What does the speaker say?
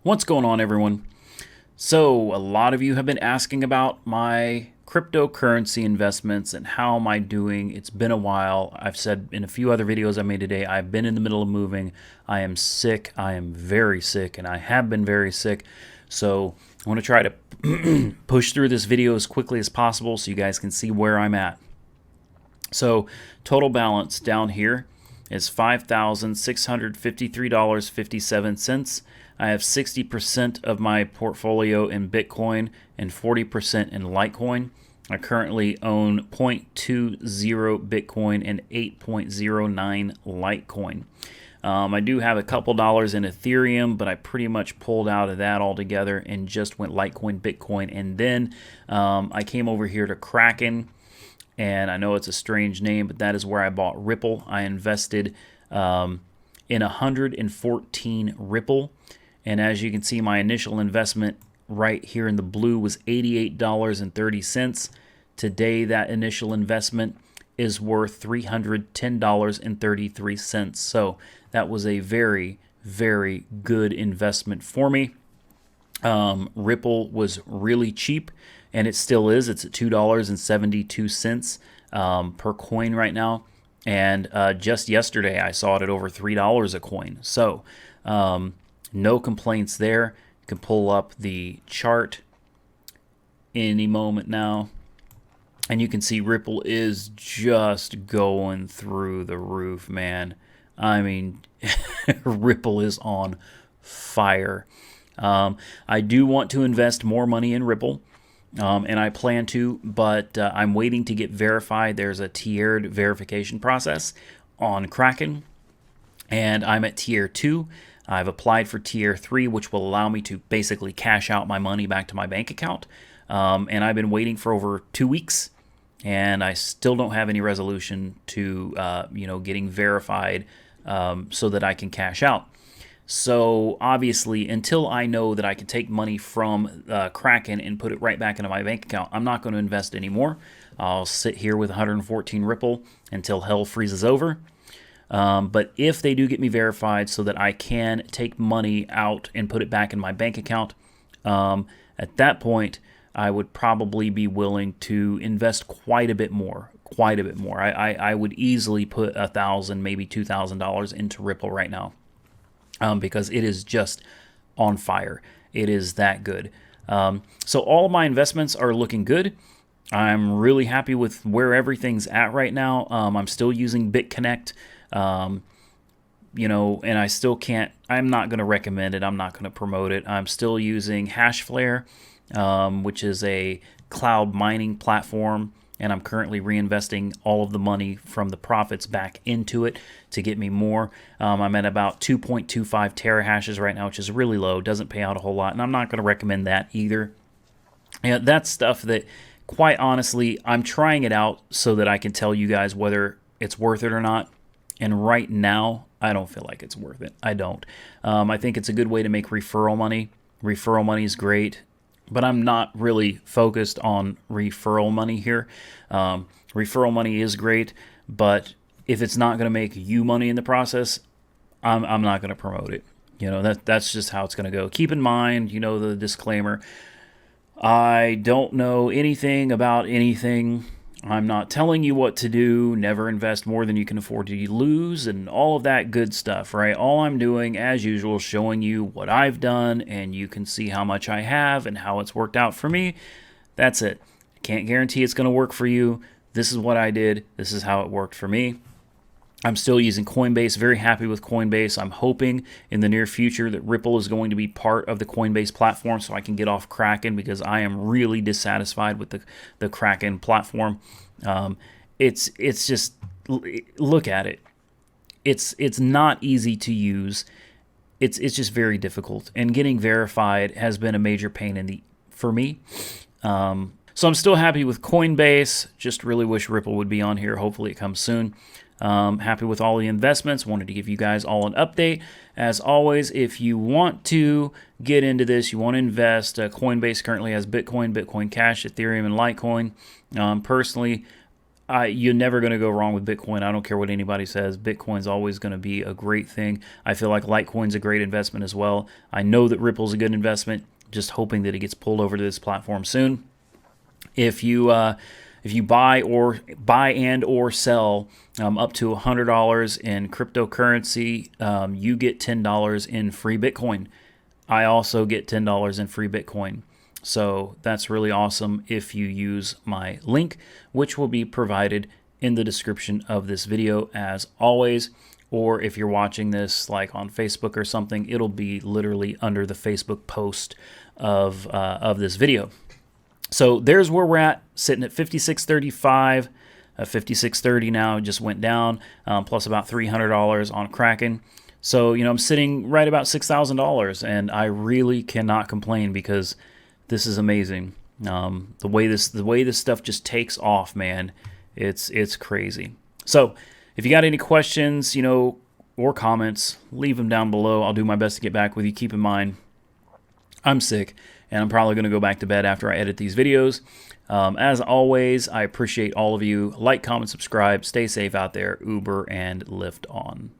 What's going on, everyone? So, a lot of you have been asking about my cryptocurrency investments and how am I doing. It's been a while. I've said in a few other videos I made today, I've been in the middle of moving. I am sick. I am very sick, and I have been very sick. So, I want to try to push through this video as quickly as possible so you guys can see where I'm at. So, total balance down here is $5,653.57. I have 60% of my portfolio in Bitcoin and 40% in Litecoin. I currently own 0.20 Bitcoin and 8.09 Litecoin. I do have a couple dollars in Ethereum, but I pretty much pulled out of that altogether and just went Litecoin, Bitcoin, and then I came over here to Kraken. And I know it's a strange name, but that is where I bought Ripple. I invested in 114 Ripple. And as you can see, my initial investment right here in the blue was $88.30. Today, that initial investment is worth $310.33. So that was a very, very good investment for me. Ripple was really cheap, and it still is. It's at $2.72 per coin right now. And just yesterday, I saw it at over $3 a coin. So no complaints there. You can pull up the chart any moment now. And you can see Ripple is just going through the roof, man. I mean, Ripple is on fire. I do want to invest more money in Ripple, and I plan to, but I'm waiting to get verified. There's a tiered verification process on Kraken, and I'm at tier 2. I've applied for tier 3, which will allow me to basically cash out my money back to my bank account, and I've been waiting for over 2 weeks, and I still don't have any resolution to getting verified so that I can cash out. So obviously, until I know that I can take money from Kraken and put it right back into my bank account, I'm not going to invest anymore. I'll sit here with 114 Ripple until hell freezes over. But if they do get me verified so that I can take money out and put it back in my bank account, at that point, I would probably be willing to invest quite a bit more. I would easily put $1,000, maybe $2,000 into Ripple right now. Because it is just on fire. It is that good. So all of my investments are looking good. I'm really happy with where everything's at right now. I'm still using BitConnect, and I still can't. I'm not going to recommend it. I'm not going to promote it. I'm still using Hashflare, which is a cloud mining platform. And I'm currently reinvesting all of the money from the profits back into it to get me more. I'm at about 2.25 terahashes right now, which is really low. Doesn't pay out a whole lot, and I'm not going to recommend that either. That's stuff that, quite honestly, I'm trying it out so that I can tell you guys whether it's worth it or not. And right now, I don't feel like it's worth it. I don't. I think it's a good way to make referral money. Referral money is great. But I'm not really focused on referral money here. Referral money is great, but if it's not going to make you money in the process, I'm not going to promote it. That's just how it's going to go. Keep in mind, the disclaimer. I don't know anything about anything. I'm not telling you what to do. Never invest more than you can afford to lose and all of that good stuff, right? All I'm doing, as usual, is showing you what I've done, and you can see how much I have and how it's worked out for me. That's it. Can't guarantee it's going to work for you. This is what I did. This is how it worked for me. I'm still using Coinbase, very happy with Coinbase. I'm hoping in the near future that Ripple is going to be part of the Coinbase platform so I can get off Kraken because I am really dissatisfied with the Kraken platform. It's just, look at it. It's not easy to use. It's just very difficult. And getting verified has been a major pain for me. So I'm still happy with Coinbase. Just really wish Ripple would be on here. Hopefully it comes soon. Happy with all the investments. Wanted to give you guys all an update. As always, if you want to get into this, you want to invest, Coinbase currently has Bitcoin, Bitcoin Cash, Ethereum, and Litecoin. Personally, you're never going to go wrong with Bitcoin. I don't care what anybody says. Bitcoin's always going to be a great thing. I feel like Litecoin's a great investment as well. I know that Ripple's a good investment. Just hoping that it gets pulled over to this platform soon. If you buy and or sell up to $100 in cryptocurrency, you get $10 in free Bitcoin. I also get $10 in free Bitcoin. So that's really awesome if you use my link, which will be provided in the description of this video as always. Or if you're watching this like on Facebook or something, it'll be literally under the Facebook post of this video. So there's where we're at, sitting at 56.35, 56.30 now, just went down, plus about $300 on Kraken. So, I'm sitting right about $6,000, and I really cannot complain because this is amazing. The way this stuff just takes off, man, it's crazy. So if you got any questions, or comments, leave them down below. I'll do my best to get back with you. Keep in mind, I'm sick, and I'm probably going to go back to bed after I edit these videos. As always, I appreciate all of you. Like, comment, subscribe. Stay safe out there. Uber and Lyft on.